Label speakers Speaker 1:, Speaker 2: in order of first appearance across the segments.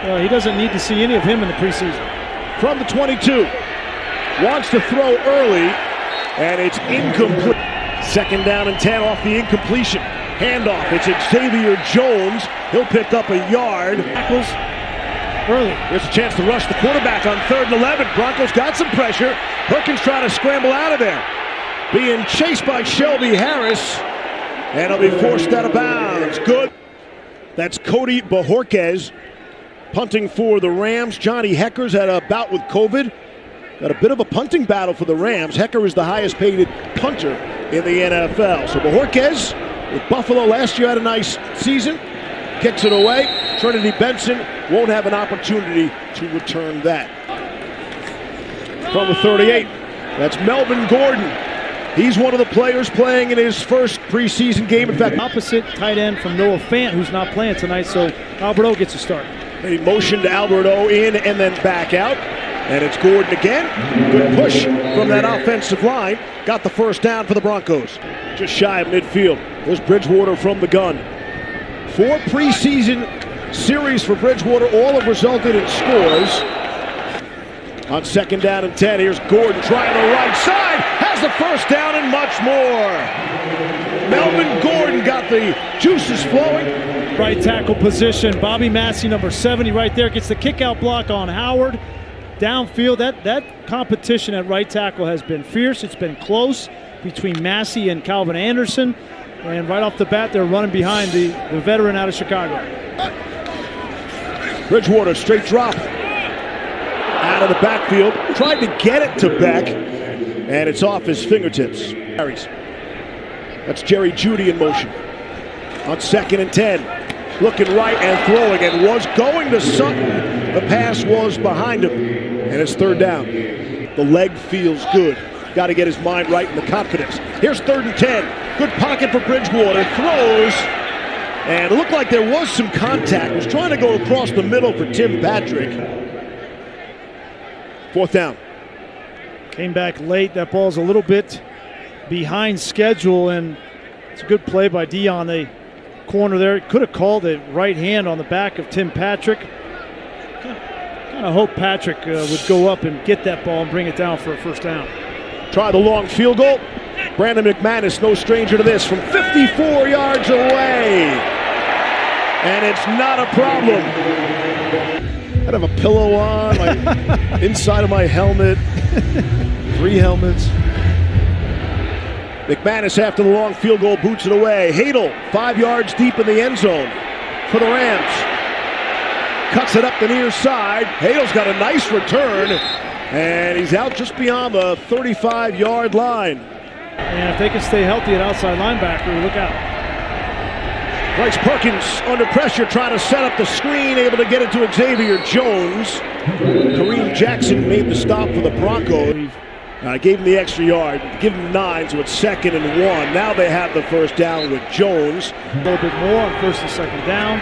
Speaker 1: He doesn't need to see any of him in the preseason.
Speaker 2: From the 22. Wants to throw early, and it's incomplete. 2nd down and 10 off the incompletion. Handoff. It's Xavier Jones. He'll pick up a yard.
Speaker 1: Tackles early.
Speaker 2: There's a chance to rush the quarterback on 3rd and 11. Broncos got some pressure. Perkins trying to scramble out of there. Being chased by Shelby Harris, and he'll be forced out of bounds. Good. That's Cody Bojorquez punting for the Rams. Johnny Hecker's had a bout with COVID. Got a bit of a punting battle for the Rams. Hecker is the highest paid punter in the NFL. So Bojorquez with Buffalo last year had a nice season. Kicks it away. Trinity Benson won't have an opportunity to return that. From the 38, that's Melvin Gordon. He's one of the players playing in his first preseason game. In fact,
Speaker 1: Opposite tight end from Noah Fant, who's not playing tonight, so Alberto gets a start.
Speaker 2: They motioned Alberto in and then back out. And it's Gordon again. Good push from that offensive line. Got the first down for the Broncos. Just shy of midfield. There's Bridgewater from the gun. 4 preseason series for Bridgewater. All have resulted in scores. On 2nd down and 10, here's Gordon trying the right side. Has the first down and much more. Melvin Gordon got the juices flowing.
Speaker 1: Right tackle position. Bobby Massey, number 70, right there. Gets the kick-out block on Howard. Downfield, that competition at right tackle has been fierce. It's been close between Massey and Calvin Anderson. And right off the bat, they're running behind the veteran out of Chicago.
Speaker 2: Bridgewater, straight drop. Out of the backfield. Tried to get it to Beck. And it's off his fingertips. That's Jerry Jeudy in motion. On 2nd and 10. Looking right and throwing, and was going to Sutton. The pass was behind him. And it's 3rd down. The leg feels good. Got to get his mind right and the confidence. Here's 3rd and 10. Good pocket for Bridgewater. Throws. And it looked like there was some contact. Was trying to go across the middle for Tim Patrick. 4th down.
Speaker 1: Came back late. That ball's a little bit behind schedule, and it's a good play by Dion. The corner there could have called a right hand on the back of Tim Patrick. Kind of hope Patrick would go up and get that ball and bring it down for a first down.
Speaker 2: Try the long field goal. Brandon McManus, no stranger to this, from 54 yards away. And it's not a problem. I have a pillow on, like inside of my helmet. 3 helmets. McManus, after the long field goal, boots it away. Hadel, 5 yards deep in the end zone for the Rams. Cuts it up the near side. Hadel's got a nice return, and he's out just beyond the 35-yard line.
Speaker 1: And if they can stay healthy at outside linebacker, look out.
Speaker 2: Bryce Perkins under pressure, trying to set up the screen, able to get it to Xavier Jones. Kareem Jackson made the stop for the Broncos. Gave him the extra yard, give him 9, so it's 2nd and 1. Now they have the first down with Jones.
Speaker 1: A little bit more on 1st and 2nd down,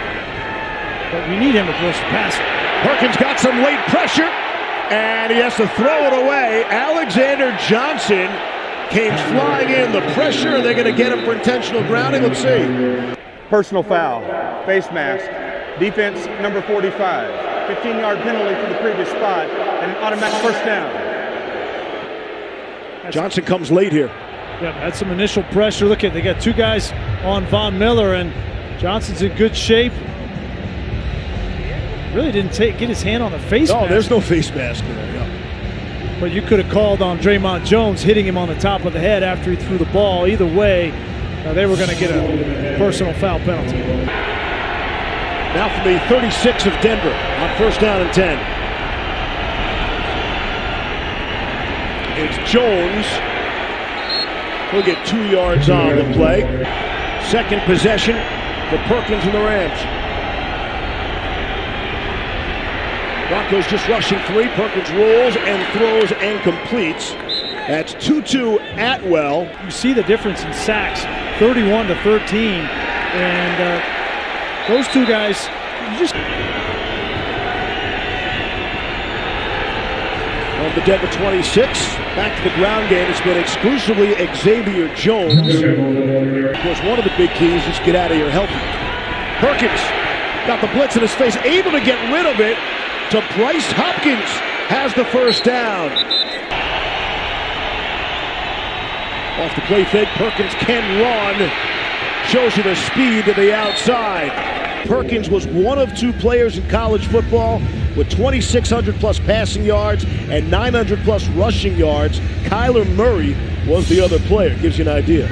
Speaker 1: but we need him to push the passer.
Speaker 2: Perkins got some late pressure, and he has to throw it away. Alexander Johnson came flying in the pressure, and they're going to get him for intentional grounding. Let's see.
Speaker 3: Personal foul, face mask, defense number 45, 15-yard penalty for the previous spot, and an automatic first down.
Speaker 2: Johnson comes late here.
Speaker 1: Yeah, had some initial pressure. Look at, they got 2 guys on Von Miller, and Johnson's in good shape. Really didn't get his hand on the face mask.
Speaker 2: No, there's no face mask there. Yeah.
Speaker 1: But you could have called on Draymond Jones hitting him on the top of the head after he threw the ball. Either way, they were going to get a personal foul penalty.
Speaker 2: Now from the 36 of Denver on 1st down and 10. It's Jones. He'll get 2 yards on the play. 2nd possession for Perkins and the Rams. Broncos just rushing 3. Perkins rolls and throws and completes. That's Tutu Atwell.
Speaker 1: You see the difference in sacks, 31 to 13. And those 2 guys, you just...
Speaker 2: From the Denver 26, back to the ground game. It's been exclusively Xavier Jones. Of course, one of the big keys is get out of here healthy. Perkins Got the blitz in his face, able to get rid of it to Bryce Hopkins. Has the first down. Off the play fake, Perkins can run. Shows you the speed to the outside. Perkins was one of 2 players in college football with 2,600 plus passing yards and 900 plus rushing yards. Kyler Murray was the other player. Gives you an idea.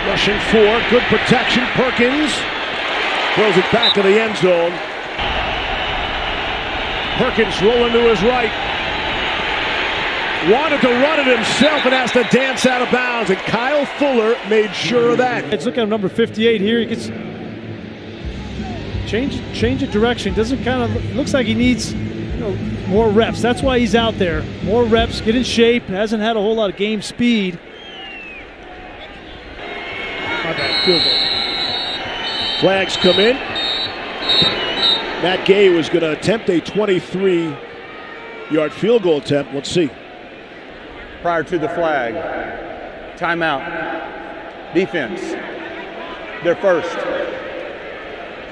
Speaker 2: Rushing 4, good protection. Perkins throws it back in the end zone. Perkins rolling to his right. Wanted to run it himself and has to dance out of bounds, and Kyle Fuller made sure of that.
Speaker 1: Let's look at number 58 here. He gets change of direction. Doesn't looks like he needs more reps. That's why he's out there. More reps, get in shape. Hasn't had a whole lot of game speed. My bad, field goal.
Speaker 2: Flags come in. Matt Gay was going to attempt a 23-yard field goal attempt. Let's see.
Speaker 3: Prior to the flag, timeout, defense, their first.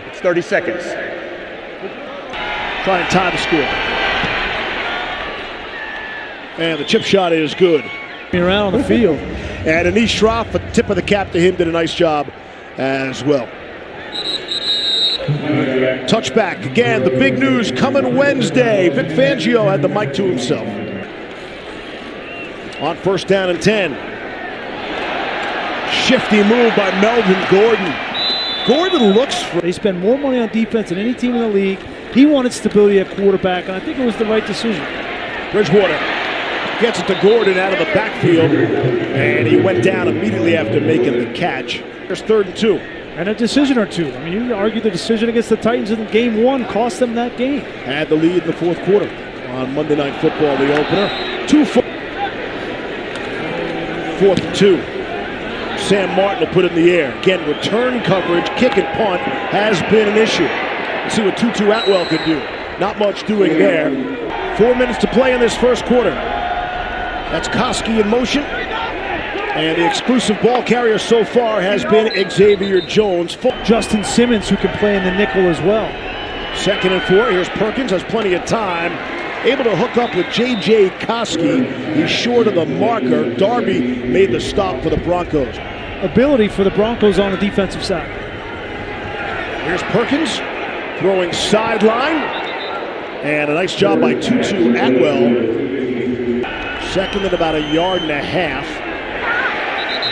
Speaker 3: It's 30 seconds.
Speaker 2: Try and tie the score. And the chip shot is good.
Speaker 1: Around on the field.
Speaker 2: And Anish Shroff, a tip of the cap to him, did a nice job as well. Touchback again. The big news coming Wednesday. Vic Fangio had the mic to himself. On first down and 10. Shifty move by Melvin Gordon. Gordon looks for...
Speaker 1: They spend more money on defense than any team in the league. He wanted stability at quarterback, and I think it was the right decision.
Speaker 2: Bridgewater gets it to Gordon out of the backfield, and he went down immediately after making the catch. There's 3rd and 2.
Speaker 1: And a decision or two. I mean, you argue the decision against the Titans in game 1 cost them that game.
Speaker 2: Had the lead in the 4th quarter on Monday Night Football, the opener. 4th and 2. Sam Martin will put it in the air. Again, return coverage, kick and punt has been an issue. Let's see what Tutu Atwell can do. Not much doing there. 4 minutes to play in this first quarter. That's Koski in motion. And the exclusive ball carrier so far has been Xavier Jones.
Speaker 1: Justin Simmons, who can play in the nickel as well.
Speaker 2: 2nd and 4. Here's Perkins, has plenty of time. Able to hook up with J.J. Koski. He's short of the marker. Darby made the stop for the Broncos.
Speaker 1: Ability for the Broncos on the defensive side.
Speaker 2: Here's Perkins throwing sideline. And a nice job by Tutu Atwell. 2nd and about 1.5 yards.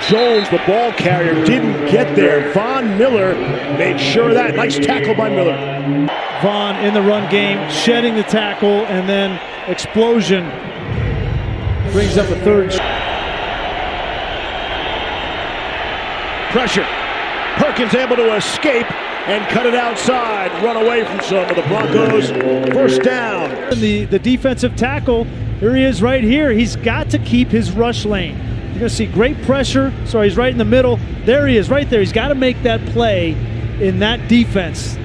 Speaker 2: Jones, the ball carrier, didn't get there. Von Miller made sure of that. Nice tackle by Miller.
Speaker 1: Von in the run game, shedding the tackle, and then explosion brings up a 3rd.
Speaker 2: Pressure. Perkins able to escape and cut it outside. Run away from some of the Broncos. First down.
Speaker 1: The defensive tackle, here he is right here. He's got to keep his rush lane. You're going to see great pressure. Sorry, he's right in the middle. There he is, right there. He's got to make that play in that defense.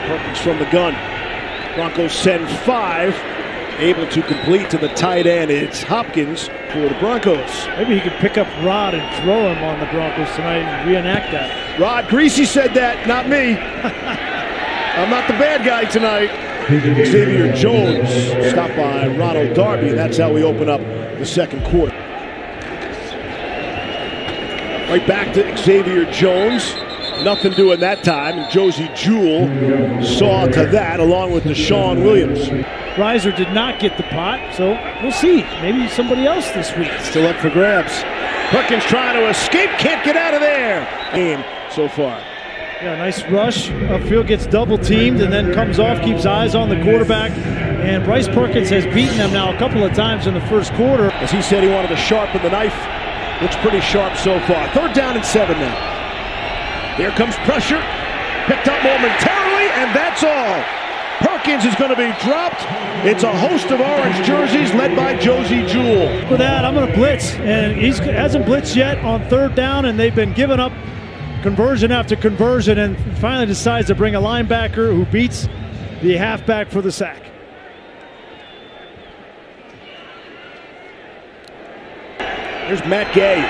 Speaker 2: Perkins from the gun. Broncos send 5. Able to complete to the tight end. It's Hopkins for the Broncos.
Speaker 1: Maybe he could pick up Rod and throw him on the Broncos tonight and reenact that.
Speaker 2: Rod Greasy said that, not me. I'm not the bad guy tonight. Xavier Jones stopped by Ronald Darby, and that's how we open up the 2nd quarter. Right back to Xavier Jones. Nothing doing that time, and Josie Jewell saw to that along with Deshaun Williams.
Speaker 1: Reiser did not get the pot, so we'll see. Maybe somebody else this week.
Speaker 2: Still up for grabs. Perkins trying to escape, can't get out of there. Game so far.
Speaker 1: Yeah, nice rush. Upfield gets double teamed and then comes off, keeps eyes on the quarterback. And Bryce Perkins has beaten them now a couple of times in the first quarter.
Speaker 2: As he said, he wanted to sharpen the knife. Looks pretty sharp so far. 3rd down and 7 now. Here comes pressure. Picked up momentarily, and that's all. Perkins is going to be dropped. It's a host of orange jerseys led by Josie Jewell.
Speaker 1: For that, I'm going to blitz. And he hasn't blitzed yet on 3rd down, and they've been giving up conversion after conversion, and finally decides to bring a linebacker who beats the halfback for the sack.
Speaker 2: Here's Matt Gay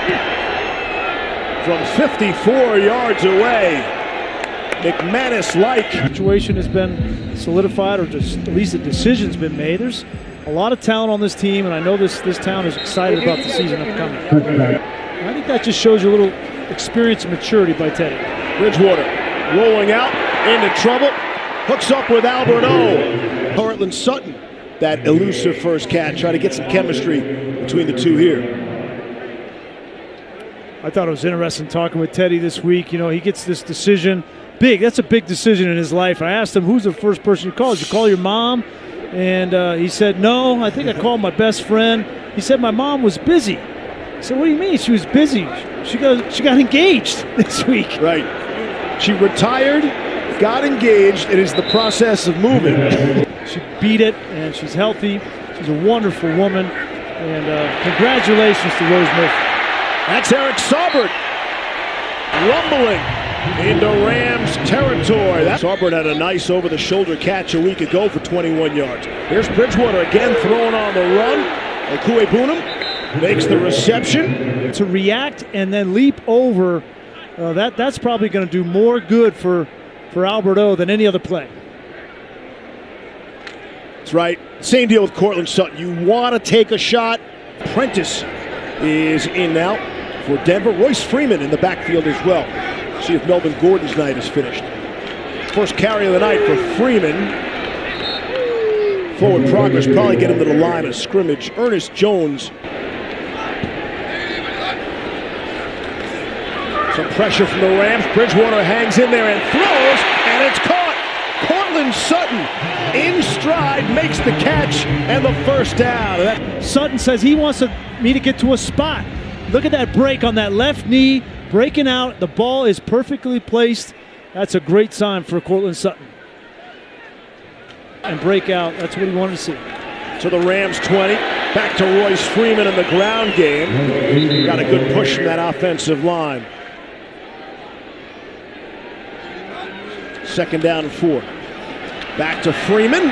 Speaker 2: from 54 yards away. McManus-like.
Speaker 1: Situation has been solidified, or just at least a decision's been made. There's a lot of talent on this team, and I know this town is excited about the season upcoming. And I think that just shows you a little experience and maturity by Teddy.
Speaker 2: Bridgewater rolling out into trouble. Hooks up with Albert O. Cortland Sutton, that elusive first catch. Try to get some chemistry between the two here.
Speaker 1: I thought it was interesting talking with Teddy this week. You know, he gets this decision. Big. That's a big decision in his life. I asked him, who's the first person you called? Did you call your mom? And he said, no, I think I called my best friend. He said, my mom was busy. I said, what do you mean she was busy? She got engaged this week.
Speaker 2: Right. She retired, got engaged. It is the process of moving.
Speaker 1: She beat it, and she's healthy. She's a wonderful woman. And congratulations to Rose Murphy.
Speaker 2: That's Eric Saubert rumbling into Rams territory. Saubert had a nice over-the-shoulder catch a week ago for 21 yards. Here's Bridgewater again throwing on the run. Okuegbunam makes the reception.
Speaker 1: To react and then leap over, that's probably going to do more good for Albert O than any other play.
Speaker 2: That's right. Same deal with Cortland Sutton. You want to take a shot. Prentice is in now for Denver. Royce Freeman in the backfield as well. See if Melvin Gordon's night is finished. First carry of the night for Freeman. Forward progress, probably get him to the line of scrimmage. Ernest Jones. Some pressure from the Rams. Bridgewater hangs in there and throws, and it's caught. Cortland Sutton in stride makes the catch and the first down.
Speaker 1: Sutton says he wants me to get to a spot. Look at that break on that left knee, breaking out. The ball is perfectly placed. That's a great sign for Cortland Sutton. And break out, that's what he wanted to see.
Speaker 2: So the Rams 20, back to Royce Freeman in the ground game. Got a good push from that offensive line. Second down and 4. Back to Freeman.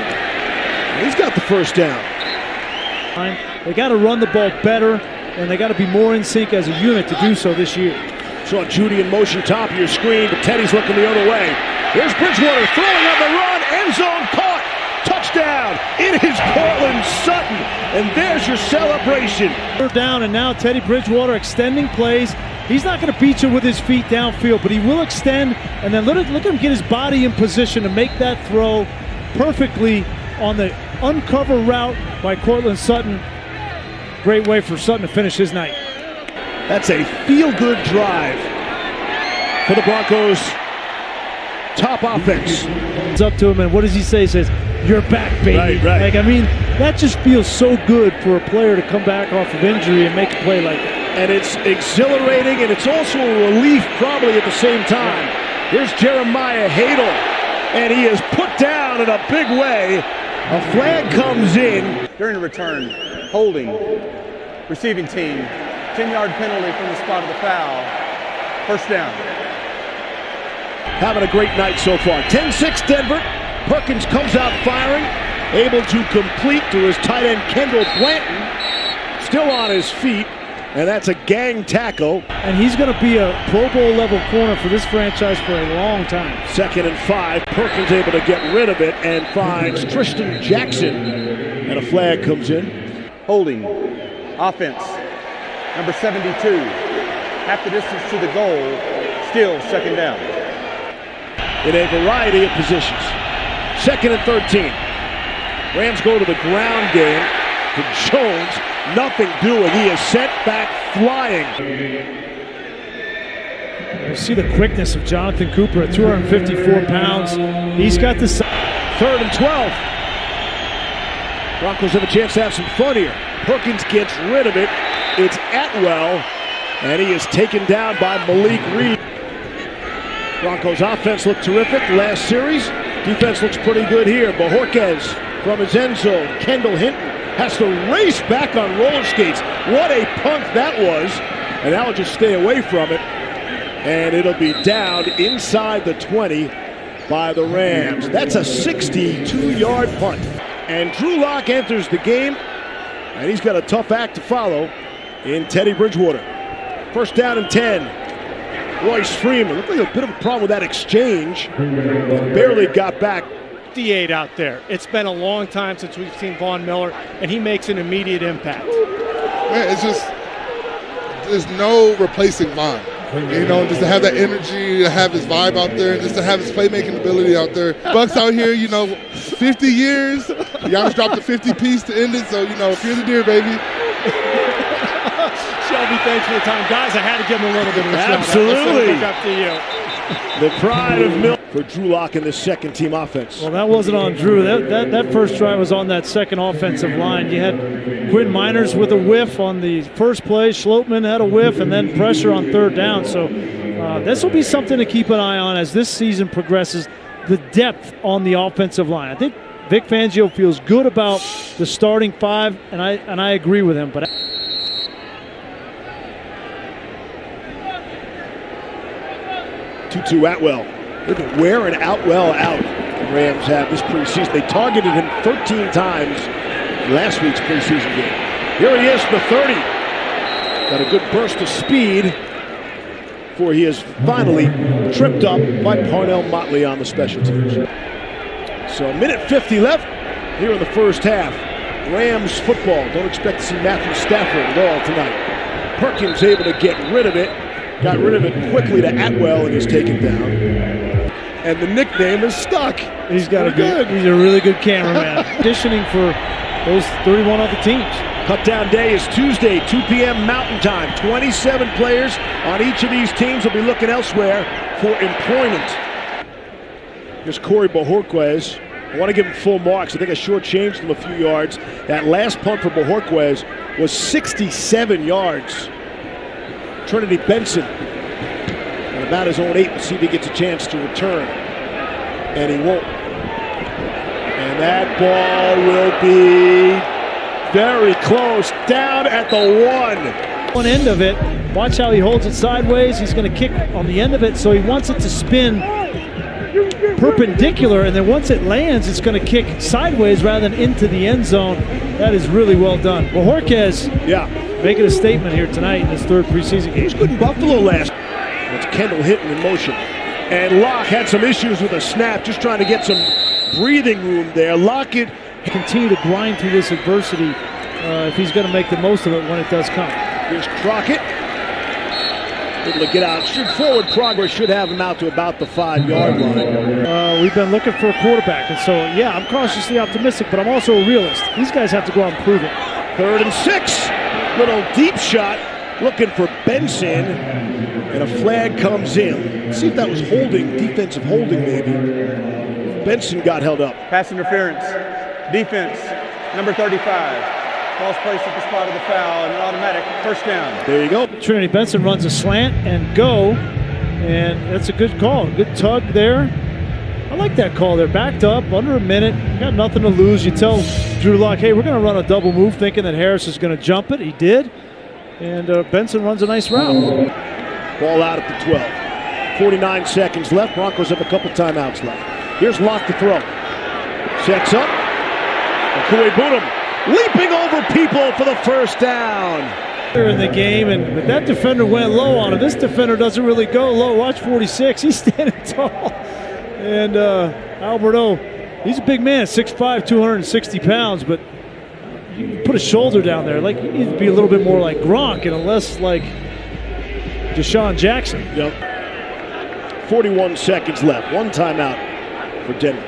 Speaker 2: He's got the first down.
Speaker 1: They got to run the ball better, and they got to be more in sync as a unit to do so this year.
Speaker 2: Saw Judy in motion, top of your screen, but Teddy's looking the other way. Here's Bridgewater throwing on the run, end zone caught, touchdown. It is Cortland Sutton, and there's your celebration.
Speaker 1: Third down, and now Teddy Bridgewater extending plays. He's not going to beat you with his feet downfield, but he will extend, and then look at him get his body in position to make that throw perfectly on the uncover route by Cortland Sutton. Great way for Sutton to finish his night.
Speaker 2: That's a feel-good drive for the Broncos' top offense.
Speaker 1: It's up to him, and what does he say? He says, "You're back, baby."
Speaker 2: Right.
Speaker 1: Like, I mean, that just feels so good for a player to come back off of injury and make a play like that.
Speaker 2: And it's exhilarating, and it's also a relief probably at the same time. Here's Jeremiah Hadel, and he is put down in a big way. A flag comes in.
Speaker 3: During the return, holding, receiving team, 10-yard penalty from the spot of the foul. First down.
Speaker 2: Having a great night so far. 10-6 Denver. Perkins comes out firing, able to complete to his tight end Kendall Blanton. Still on his feet. And that's a gang tackle.
Speaker 1: And he's going to be a Pro Bowl level corner for this franchise for a long time.
Speaker 2: 2nd and 5. Perkins able to get rid of it and finds Tristan Jackson. And a flag comes in.
Speaker 3: Holding. Offense. Number 72. Half the distance to the goal. Still second down.
Speaker 2: In a variety of positions. 2nd and 13. Rams go to the ground game to Jones. Nothing doing. He is sent back flying.
Speaker 1: You see the quickness of Jonathan Cooper at 254 pounds. He's got the
Speaker 2: 3rd and 12. Broncos have a chance to have some fun here. Perkins gets rid of it. It's Atwell, and he is taken down by Malik Reed. Broncos offense looked terrific last series. Defense looks pretty good here. Bojorquez from his end zone. Kendall Hinton has to race back on roller skates. What a punt that was. And now will just stay away from it. And it'll be down inside the 20 by the Rams. That's a 62-yard punt. And Drew Lock enters the game. And he's got a tough act to follow in Teddy Bridgewater. First down and 10. Royce Freeman. Looked like a bit of a problem with that exchange. Barely got back.
Speaker 4: 58 out there. It's been a long time since we've seen Von Miller, and he makes an immediate impact.
Speaker 5: Man, it's just, there's no replacing Von. You know, just to have that energy, to have his vibe out there, just to have his playmaking ability out there. Bucks out here, you know, 50 years. Giannis dropped a 50-piece to end it, so, you know, here's the deer, baby.
Speaker 4: Shelby, thanks for the time. Guys, I had to give him a little bit of a shout-out.
Speaker 2: Absolutely.
Speaker 4: It's up to you.
Speaker 2: The pride of Miller for Drew Lock in the second-team offense.
Speaker 1: Well, that wasn't on Drew. That first drive was on that second offensive line. You had Quinn Miners with a whiff on the first play. Schlotman had a whiff, and then pressure on third down. So this will be something to keep an eye on as this season progresses, the depth on the offensive line. I think Vic Fangio feels good about the starting five, and I agree with him. But
Speaker 2: 2-2 Atwell. Look at wearing Atwell out. The Rams have this preseason. They targeted him 13 times in last week's preseason game. Here he is, the 30. Got a good burst of speed before he is finally tripped up by Parnell Motley on the special teams. So a minute 50 left here in the first half. Rams football. Don't expect to see Matthew Stafford at all tonight. Perkins able to get rid of it. Got rid of it quickly to Atwell and is taken down. And the nickname is stuck.
Speaker 1: he's got a good. He's a really good cameraman. Auditioning for those 31 other teams.
Speaker 2: Cutdown day is Tuesday, 2 p.m. Mountain Time. 27 players on each of these teams will be looking elsewhere for employment. Here's Corey Bojorquez. I want to give him full marks. I think I shortchanged him a few yards. That last punt for Bojorquez was 67 yards. Trinity Benson at about his own 8. We'll see if he gets a chance to return. And he won't. And that ball will be very close, down at the 1.
Speaker 1: One end of it, watch how he holds it sideways. He's going to kick on the end of it, so he wants it to spin perpendicular, and then once it lands, it's going to kick sideways rather than into the end zone. That is really well done. Bojorquez, making a statement here tonight in his third preseason game.
Speaker 2: He was good in Buffalo last. It's Kendall Hinton in motion. And Locke had some issues with a snap, just trying to get some breathing room there. Lockett
Speaker 1: continue to grind through this adversity if he's going to make the most of it when it does come.
Speaker 2: Here's Crockett. Able to get out. Forward progress should have him out to about the 5-yard line.
Speaker 1: We've been looking for a quarterback, and so, yeah, I'm cautiously optimistic, but I'm also a realist. These guys have to go out and prove it.
Speaker 2: 3rd and 6. Little deep shot. Looking for Benson. And a flag comes in. Let's see if that was holding, defensive holding maybe. Benson got held up.
Speaker 3: Pass interference. Defense, number 35. Ball's placed at the spot of the foul, and an automatic first down.
Speaker 2: There you go.
Speaker 1: Trinity Benson runs a slant and go, and that's a good call. Good tug there. I like that call there. Backed up, under a minute, got nothing to lose. You tell Drew Lock, hey, we're going to run a double move, thinking that Harris is going to jump it. He did, and Benson runs a nice route.
Speaker 2: Ball out at the 12. 49 seconds left. Broncos have a couple timeouts left. Here's Lock to throw. Sets up. Koué Boonham leaping over people for the first down.
Speaker 1: In the game, but that defender went low on him. This defender doesn't really go low. Watch 46. He's standing tall. And Alberto, he's a big man, 6'5", 260 pounds, but you put a shoulder down there. Like, you need to be a little bit more like Gronk and less like Deshaun Jackson.
Speaker 2: Yep. 41 seconds left. One timeout for Denver.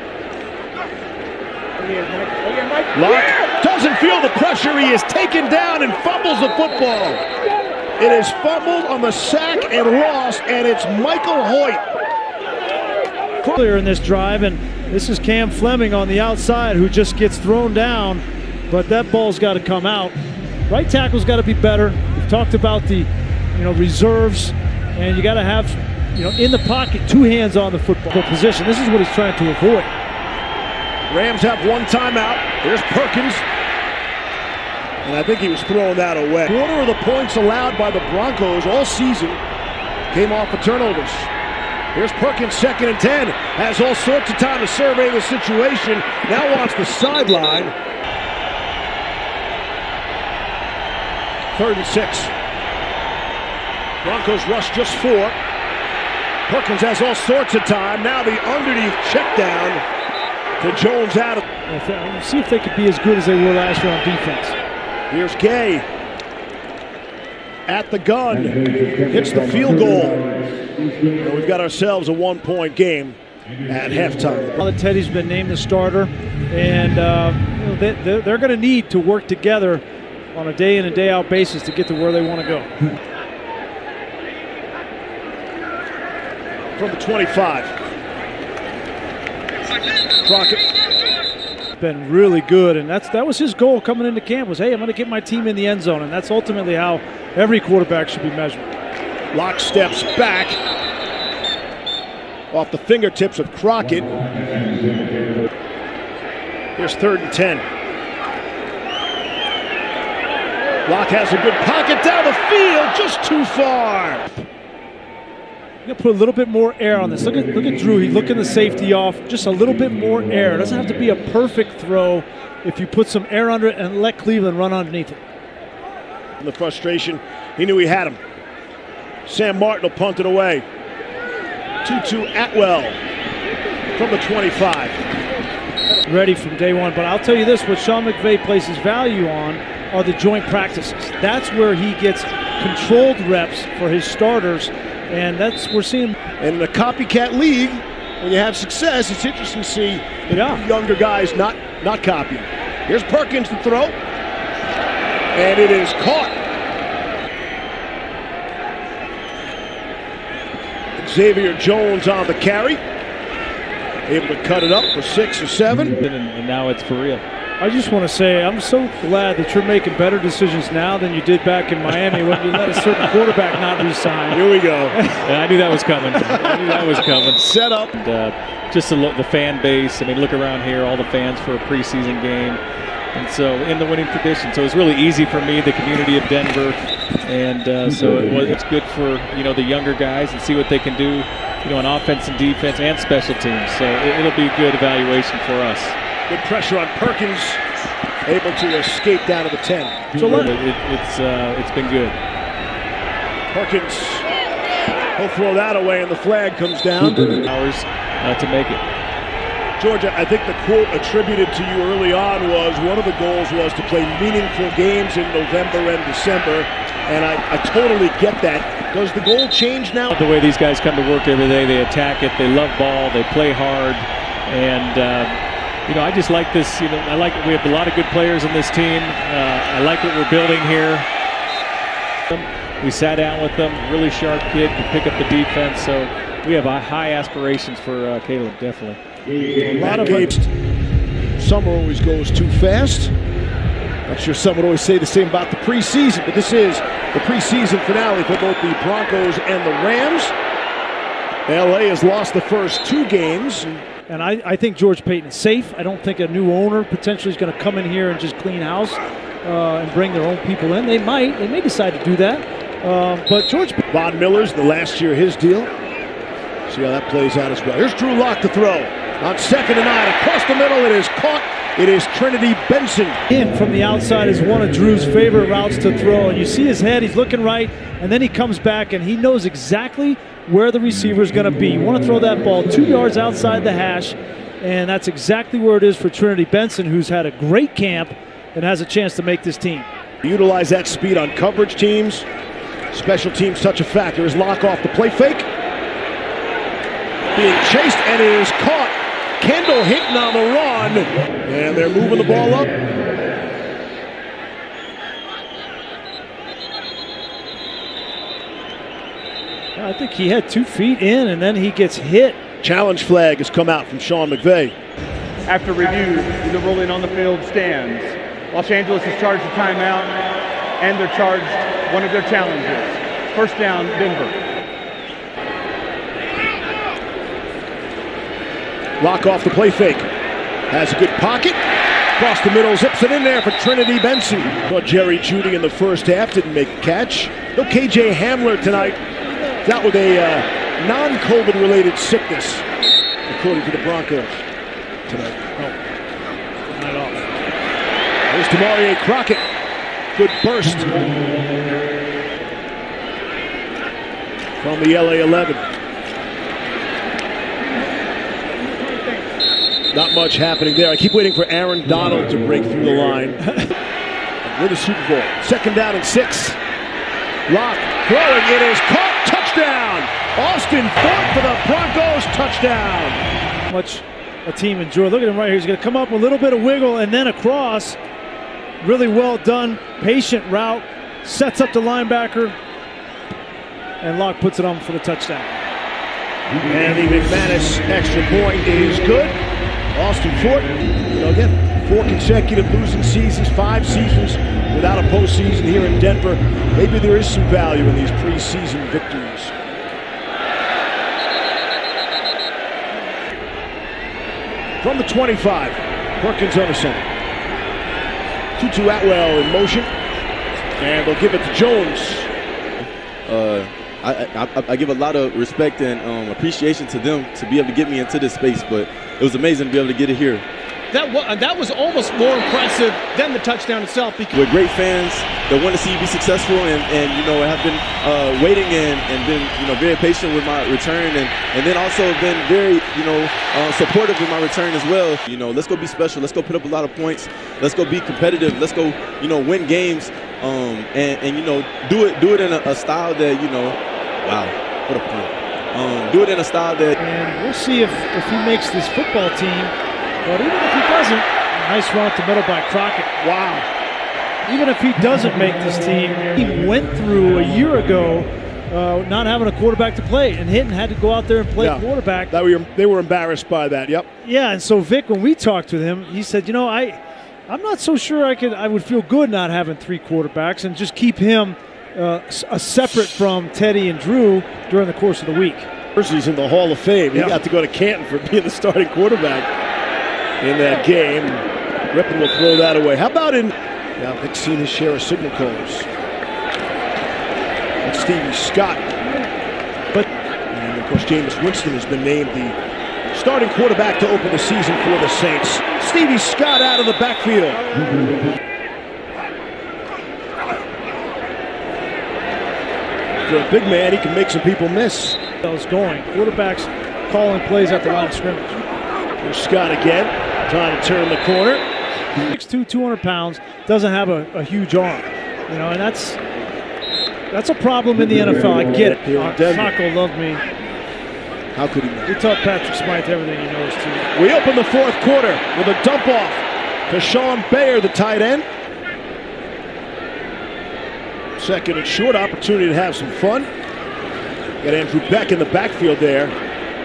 Speaker 2: Locke doesn't feel the pressure. He is taken down and fumbles the football. It is fumbled on the sack and lost, and it's Michael Hoyt.
Speaker 1: Earlier in this drive, and this is Cam Fleming on the outside who just gets thrown down, but that ball's got to come out. Right tackle's got to be better. We've talked about the reserves, and you got to have in the pocket 2 hands on the football position. This is what he's trying to avoid.
Speaker 2: Rams have one timeout. Here's Perkins. And I think he was throwing that away. Quarter of the points allowed by the Broncos all season came off of turnovers. Here's Perkins, 2nd and 10. Has all sorts of time to survey the situation. Now wants the sideline. 3rd and 6. Broncos rush just 4. Perkins has all sorts of time. Now the underneath check down to Jones out of.
Speaker 1: See if they could be as good as they were last year on defense.
Speaker 2: Here's Gay at the gun, hits the field goal. And we've got ourselves a 1-point game at halftime.
Speaker 1: Now that Teddy's been named the starter, and they're going to need to work together on a day in and day out basis to get to where they want to go.
Speaker 2: From the 25. Crockett.
Speaker 1: Been really good, and that was his goal coming into camp was, hey, I'm going to get my team in the end zone, and that's ultimately how every quarterback should be measured.
Speaker 2: Lock steps back off the fingertips of Crockett. Here's 3rd and 10. Lock has a good pocket down the field, just too far.
Speaker 1: You got to put a little bit more air on this. Look at Drew. He's looking the safety off. Just a little bit more air. It doesn't have to be a perfect throw if you put some air under it and let Cleveland run underneath it.
Speaker 2: In the frustration, he knew he had him. Sam Martin will punt it away. 2-2 Atwell from the 25.
Speaker 1: Ready from day one. But I'll tell you this, what Sean McVay places value on are the joint practices. That's where he gets controlled reps for his starters. And we're seeing.
Speaker 2: And in a copycat league, when you have success, it's interesting to see younger guys not copying. Here's Perkins to throw. And it is caught. Xavier Jones on the carry. Able to cut it up for 6 or 7.
Speaker 6: And now it's for real.
Speaker 1: I just want to say I'm so glad that you're making better decisions now than you did back in Miami when you let a certain quarterback not resign.
Speaker 2: Here we go.
Speaker 6: Yeah, I knew that was coming.
Speaker 2: Set up.
Speaker 6: And, just the fan base. I mean, look around here, all the fans for a preseason game. And so in the winning tradition. So it's really easy for me, the community of Denver. And so it's good for, the younger guys and see what they can do, on offense and defense and special teams. So it'll be a good evaluation for us.
Speaker 2: Good pressure on Perkins, able to escape down to the 10.
Speaker 6: So it's been good.
Speaker 2: Perkins, he'll throw that away, and the flag comes down.
Speaker 6: Hours to make it.
Speaker 2: Georgia, I think the quote attributed to you early on was one of the goals was to play meaningful games in November and December, and I totally get that. Does the goal change now?
Speaker 6: The way these guys come to work every day, they attack it, they love ball, they play hard, and I just like this. I like we have a lot of good players in this team. I like what we're building here. We sat down with them. Really sharp kid, can pick up the defense. So we have high aspirations for Caleb, definitely.
Speaker 2: A lot of games. Summer always goes too fast. Not sure some would always say the same about the preseason, but this is the preseason finale for both the Broncos and the Rams. LA has lost the first 2 games.
Speaker 1: And I think George Paton is safe. I don't think a new owner potentially is going to come in here and just clean house and bring their own people in. They may decide to do that. But George
Speaker 2: Von Miller's the last year of his deal. See how that plays out as well. Here's Drew Lock to throw. On 2nd and 9, across the middle, it is caught. It is Trinity Benson.
Speaker 1: In from the outside is one of Drew's favorite routes to throw. And you see his head, he's looking right, and then he comes back and he knows exactly where the receiver is going to be. You want to throw that ball 2 yards outside the hash, and that's exactly where it is for Trinity Benson, who's had a great camp and has a chance to make this team.
Speaker 2: Utilize that speed on coverage teams. Special teams such a factor. Is Lock off the play fake. Being chased, and it is caught. Kendall Hinton on the run, and they're moving the ball up.
Speaker 1: I think he had 2 feet in, and then he gets hit.
Speaker 2: Challenge flag has come out from Sean McVay.
Speaker 3: After review, the ruling on the field stands. Los Angeles is charged a timeout, and they're charged one of their challenges. First down, Denver.
Speaker 2: Lock off the play fake. Has a good pocket. Across the middle, zips it in there for Trinity Benson. But Jerry Jeudy in the first half didn't make a catch. No KJ Hamler tonight. Dealt with a non-COVID related sickness, according to the Broncos tonight.
Speaker 1: Not at all.
Speaker 2: There's Demarie Crockett. Good burst from the LA 11. Not much happening there. I keep waiting for Aaron Donald to break through the line. Win the Super Bowl. 2nd down and 6. Locke throwing. It is caught. Touchdown. Austin Fort for the Broncos. Touchdown.
Speaker 1: Much a team enjoy. Look at him right here. He's going to come up with a little bit of wiggle and then across. Really well done. Patient route. Sets up the linebacker. And Locke puts it on for the touchdown.
Speaker 2: And the McManus extra point is good. Austin Fort, again, 4 consecutive losing seasons, 5 seasons without a postseason here in Denver. Maybe there is some value in these preseason victories. From the 25, Perkins under center. Tutu Atwell in motion, and they'll give it to Jones.
Speaker 7: I give a lot of respect and appreciation to them to be able to get me into this space, but it was amazing to be able to get it here.
Speaker 4: That was almost more impressive than the touchdown itself. Because
Speaker 7: we're great fans that want to see you be successful, and have been waiting and been very patient with my return, and then also been very supportive with my return as well. Let's go be special. Let's go put up a lot of points. Let's go be competitive. Let's go win games, and do it in a style that wow, what a point. Do it in a style that.
Speaker 1: And we'll see if he makes this football team. But even if he doesn't, nice run up the middle by Crockett. Wow. Even if he doesn't make this team, he went through a year ago not having a quarterback to play, and Hinton had to go out there and play quarterback.
Speaker 2: They were embarrassed by that, yep.
Speaker 1: Yeah, and so Vic, when we talked with him, he said, I'm not so sure I would feel good not having 3 quarterbacks and just keep him separate from Teddy and Drew during the course of the week.
Speaker 2: He's in the Hall of Fame. He got to go to Canton for being the starting quarterback in that game. Rippon will throw that away. How about Vic's seen his share of signal callers. That's Stevie Scott. And of course, Jameis Winston has been named the starting quarterback to open the season for the Saints. Stevie Scott out of the backfield. For a big man, he can make some people miss.
Speaker 1: That was going. Quarterbacks calling plays at the line of scrimmage.
Speaker 2: Here's Scott again, trying to turn the corner.
Speaker 1: 6'2", 200 pounds, doesn't have a huge arm. And that's a problem in the NFL. I get it. Taco loved me.
Speaker 2: How could he not?
Speaker 1: We taught Patrick Smythe everything he knows, too.
Speaker 2: We open the 4th quarter with a dump off to Sean Bayer, the tight end. 2nd and short, opportunity to have some fun. Got Andrew Beck in the backfield there,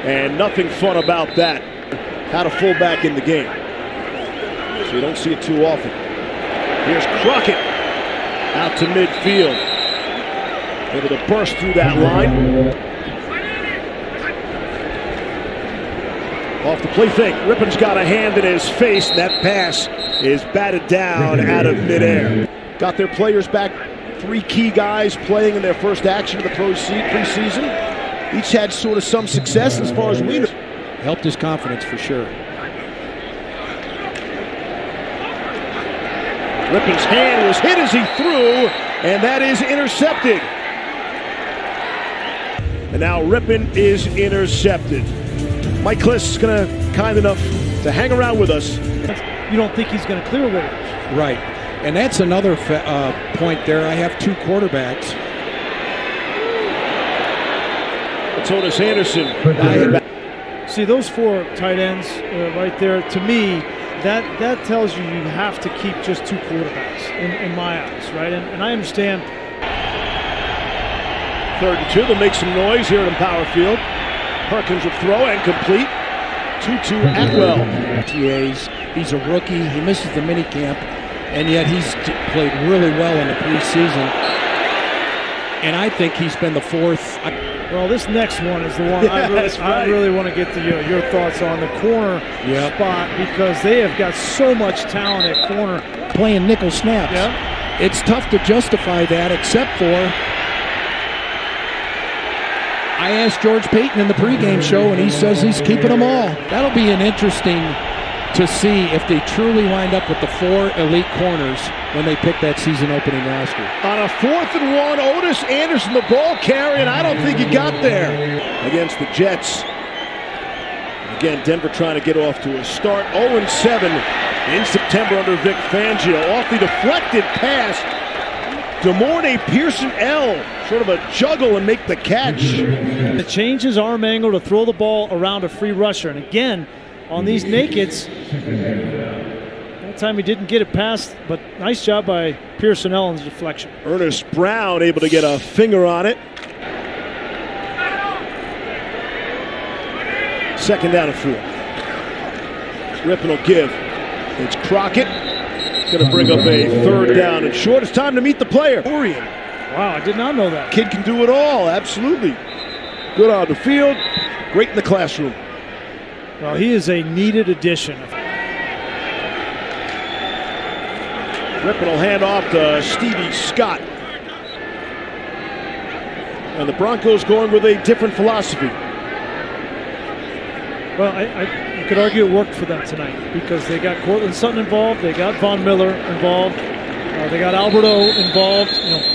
Speaker 2: and nothing fun about that. Had a fullback in the game, so you don't see it too often. Here's Crockett out to midfield, able to burst through that line. Off the play fake, Rippon's got a hand in his face, and that pass is batted down out of midair. Got their players back, 3 key guys playing in their first action of the preseason. Each had sort of some success as far as we know.
Speaker 8: Helped his confidence for sure.
Speaker 2: Rippon's hand was hit as he threw, and that is intercepted. And now Rippon is intercepted. Mike Kliss is going to kind enough to hang around with us.
Speaker 1: You don't think he's going to clear waivers.
Speaker 8: Right. And that's another point there. I have 2 quarterbacks.
Speaker 2: It's Otis Anderson.
Speaker 1: See, those 4 tight ends right there, to me, that tells you have to keep just 2 quarterbacks in my eyes, right? And I understand.
Speaker 2: 3rd and 2, they'll make some noise here at Empower Field. Perkins will throw and complete. Tutu Atwell.
Speaker 8: TAs, he's a rookie. He misses the minicamp, and yet he's played really well in the preseason. And I think he's been the 4th.
Speaker 1: Well, this next one is the one I really want to get to your thoughts on, the corner spot, because they have got so much talent at corner.
Speaker 8: Playing nickel snaps. Yeah. It's tough to justify that, except for I asked George Payton in the pregame show, and he says he's keeping them all. That'll be an interesting to see if they truly wind up with the 4 elite corners when they pick that season opening roster.
Speaker 2: On a 4th and 1, Otis Anderson, the ball carrier, and I don't think he got there against the Jets. Again, Denver trying to get off to a start. 0-7 in September under Vic Fangio. Off the deflected pass, DeMornay Pearson-L, sort of a juggle and make the catch.
Speaker 1: To change his arm angle to throw the ball around a free rusher. And again, on these nakeds, that time he didn't get it past, but nice job by Pearson-L in the deflection.
Speaker 2: Ernest Brown able to get a finger on it. 2nd down and 4. Rippon will give. It's Crockett. Going to bring up a 3rd down and short. It's time to meet the player. Orion.
Speaker 1: Wow, I did not know that.
Speaker 2: Kid can do it all, absolutely. Good on the field, great in the classroom.
Speaker 1: Well, he is a needed addition.
Speaker 2: Rippon will hand off to Stevie Scott. And the Broncos going with a different philosophy.
Speaker 1: Well, you could argue it worked for them tonight because they got Cortland Sutton involved, they got Von Miller involved, they got Alberto involved.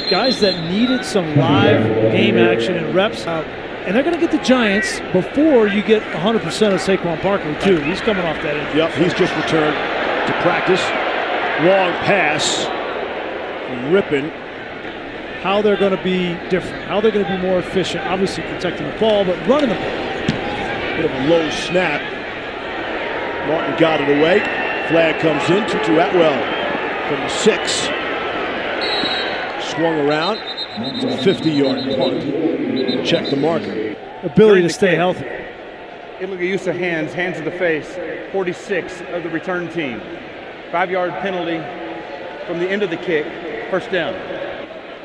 Speaker 1: Guys that needed some live game action and reps. And they're going to get the Giants before you get 100% of Saquon Barkley, too. He's coming off that injury.
Speaker 2: Yep, he's just returned to practice. Long pass from Rippon.
Speaker 1: How they're going to be different, how they're going to be more efficient. Obviously protecting the ball, but running the ball.
Speaker 2: Bit of a low snap. Martin got it away. Flag comes in. Tutu Atwell from the 6. Swung around. It's a 50-yard punt. Check the marker.
Speaker 1: Ability to stay healthy.
Speaker 3: Illegal use of hands to the face. 46 of the return team. 5-yard penalty from the end of the kick. 1st down.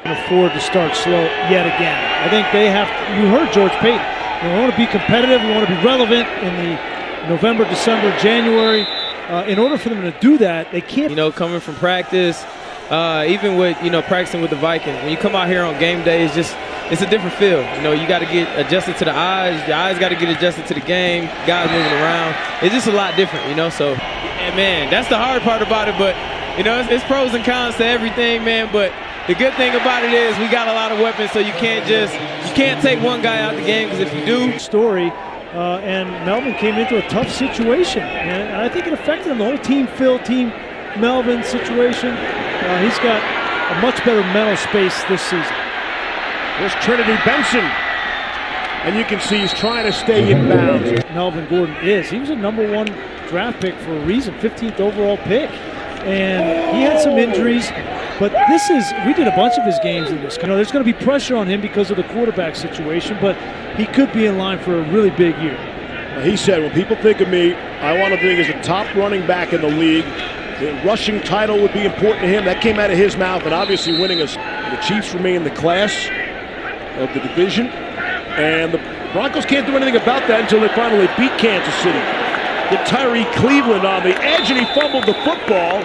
Speaker 1: Afford to start slow yet again. I think they have. You heard George Payton. We want to be competitive. We want to be relevant in the November, December, January. In order for them to do that, they can't.
Speaker 9: Coming from practice, even with practicing with the Vikings, when you come out here on game day, it's a different feel. You got to get adjusted to the eyes. The eyes got to get adjusted to the game. Guys moving around. It's just a lot different, So, and man, that's the hard part about it. But it's pros and cons to everything, man. But the good thing about it is we got a lot of weapons, so you can't take one guy out the game, because if you do.
Speaker 1: Story, and Melvin came into a tough situation, and I think it affected him. The whole team Melvin situation. He's got a much better mental space this season.
Speaker 2: There's Trinity Benson, and you can see he's trying to stay in bounds.
Speaker 1: Melvin Gordon is. He was a #1 draft pick for a reason, 15th overall pick, and he had some injuries. But we did a bunch of his games in this. There's going to be pressure on him because of the quarterback situation, but he could be in line for a really big year.
Speaker 2: He said, when people think of me, I want to think as a top running back in the league. The rushing title would be important to him. That came out of his mouth, and obviously winning us. The Chiefs remain the class of the division, and the Broncos can't do anything about that until they finally beat Kansas City. Get Tyree Cleveland on the edge, and he fumbled the football.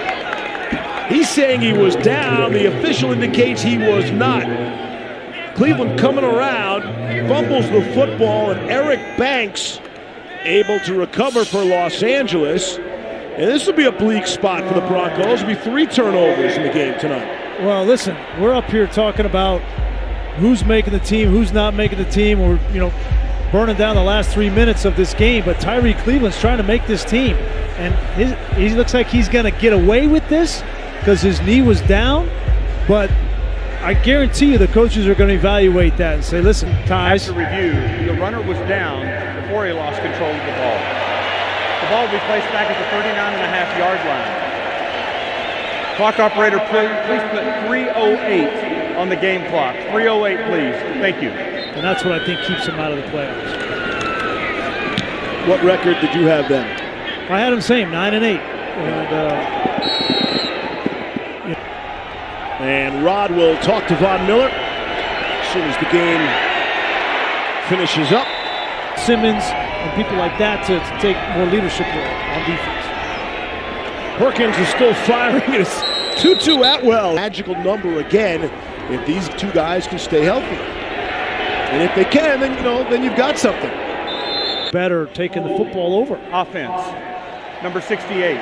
Speaker 2: He's saying he was down. The official indicates he was not. Cleveland coming around, fumbles the football, and Eric Banks able to recover for Los Angeles. And this will be a bleak spot for the Broncos. There'll be 3 turnovers in the game tonight.
Speaker 1: Well, listen, we're up here talking about who's making the team, who's not making the team. We're, burning down the last 3 minutes of this game, but Tyree Cleveland's trying to make this team. And he looks like he's going to get away with this because his knee was down, but I guarantee you the coaches are going to evaluate that and say, listen, Tyus.
Speaker 3: After review, the runner was down before he lost control of the ball. The ball will be placed back at the 39.5-yard line. Clock operator, please put 3:08 on the game clock. 3:08, please. Thank you.
Speaker 1: And that's what I think keeps him out of the playoffs.
Speaker 2: What record did you have then?
Speaker 1: I had him same, 9-8.
Speaker 2: And Rod will talk to Von Miller as soon as the game finishes up.
Speaker 1: Simmons and people like that to take more leadership on defense.
Speaker 2: Perkins is still firing. It's Tutu Atwell. Magical number again if these 2 guys can stay healthy. And if they can, then then you've got something.
Speaker 1: Better taking the football over.
Speaker 3: Offense. number 68.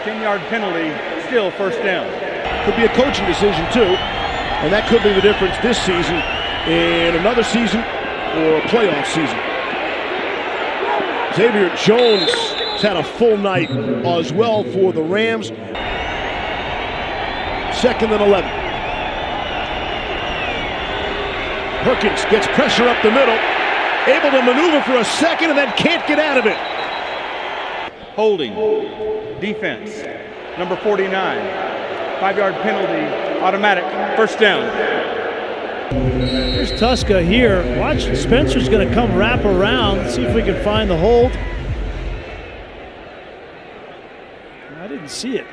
Speaker 3: 10-yard penalty, still first down.
Speaker 2: Could be a coaching decision too, and that could be the difference this season in another season or a playoff season. Xavier Jones has had a full night as well for the Rams. 2nd and 11. Perkins gets pressure up the middle, able to maneuver for a second and then can't get out of it.
Speaker 3: Holding, defense, number 49. 5-yard penalty, automatic, first down.
Speaker 1: Here's Tuska here. Watch, Spencer's going to come wrap around, see if we can find the hold. I didn't see it.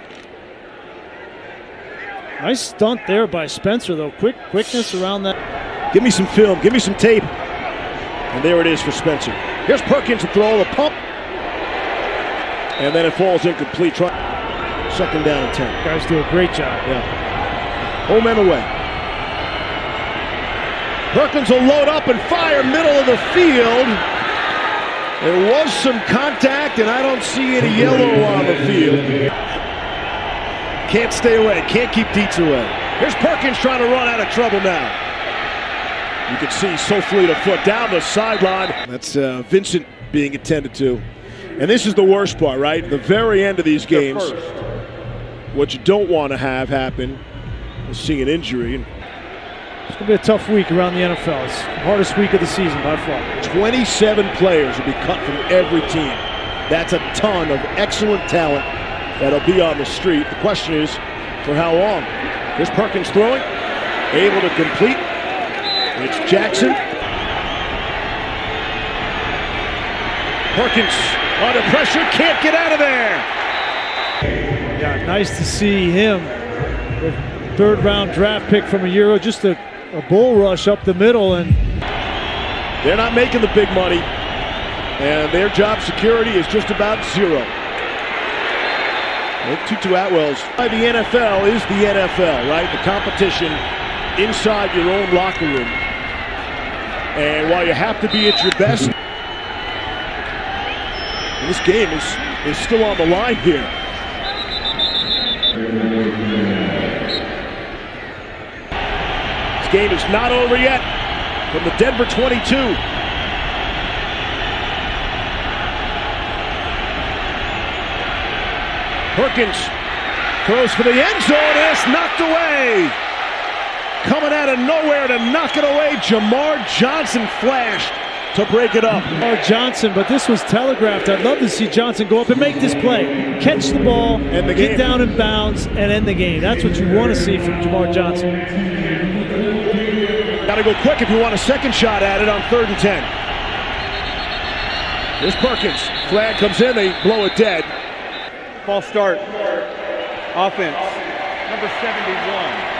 Speaker 1: Nice stunt there by Spencer, though. Quickness around that.
Speaker 2: Give me some film, give me some tape. And there it is for Spencer. Here's Perkins to throw the pump. And then it falls incomplete. 2nd down and 10.
Speaker 1: Guys do a great job.
Speaker 2: Yeah. Home and away. Perkins will load up and fire middle of the field. There was some contact, and I don't see any yellow on the field. Can't stay away, can't keep Dietz away. Here's Perkins trying to run out of trouble now. You can see so fleet of foot down the sideline. That's Vincent being attended to. And this is the worst part, right? The very end of these games, what you don't want to have happen is see an injury.
Speaker 1: It's going to be a tough week around the NFL. It's the hardest week of the season by far.
Speaker 2: 27 players will be cut from every team. That's a ton of excellent talent that'll be on the street. The question is, for how long? Here's Perkins throwing, able to complete. It's Jackson. Perkins under pressure, can't get out of there.
Speaker 1: Yeah, nice to see him. The 3rd-round draft pick from a year ago, just a bull rush up the middle. And
Speaker 2: they're not making the big money, and their job security is just about zero. Tutu Atwell's by the NFL is the NFL, right? The competition inside your own locker room. And while you have to be at your best, this game is still on the line here. This game is not over yet from the Denver 22. Perkins throws for the end zone, and it's knocked away. Coming out of nowhere to knock it away, Jamar Johnson flashed to break it up.
Speaker 1: Jamar Johnson, but this was telegraphed. I'd love to see Johnson go up and make this play. Catch the ball,
Speaker 2: and
Speaker 1: get down in bounds, and end the game. That's what you want to see from Jamar Johnson.
Speaker 2: Got to go quick if you want a second shot at it on 3rd and 10. Here's Perkins. Flag comes in, they blow it dead.
Speaker 3: False start. Offense, number 71.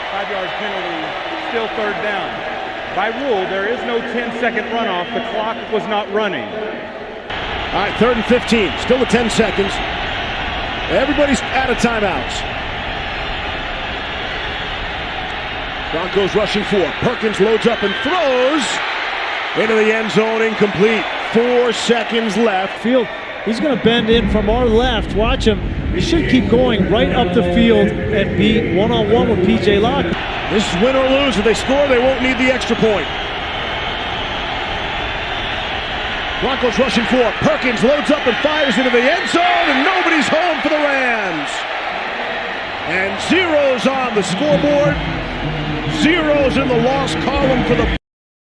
Speaker 3: 5-yard penalty, still 3rd down. By rule, there is no 10-second runoff. The clock was not running.
Speaker 2: All right, 3rd and 15, still at 10 seconds. Everybody's out of timeouts. Broncos rushing 4. Perkins loads up and throws into the end zone, incomplete. 4 seconds left.
Speaker 1: Field, he's going to bend in from our left. Watch him. He should keep going right up the field and be one-on-one with P.J. Locke.
Speaker 2: This is win or lose. If they score, they won't need the extra point. Broncos rushing 4. Perkins loads up and fires into the end zone, and nobody's home for the Rams. And zeros on the scoreboard. Zeros in the loss column for the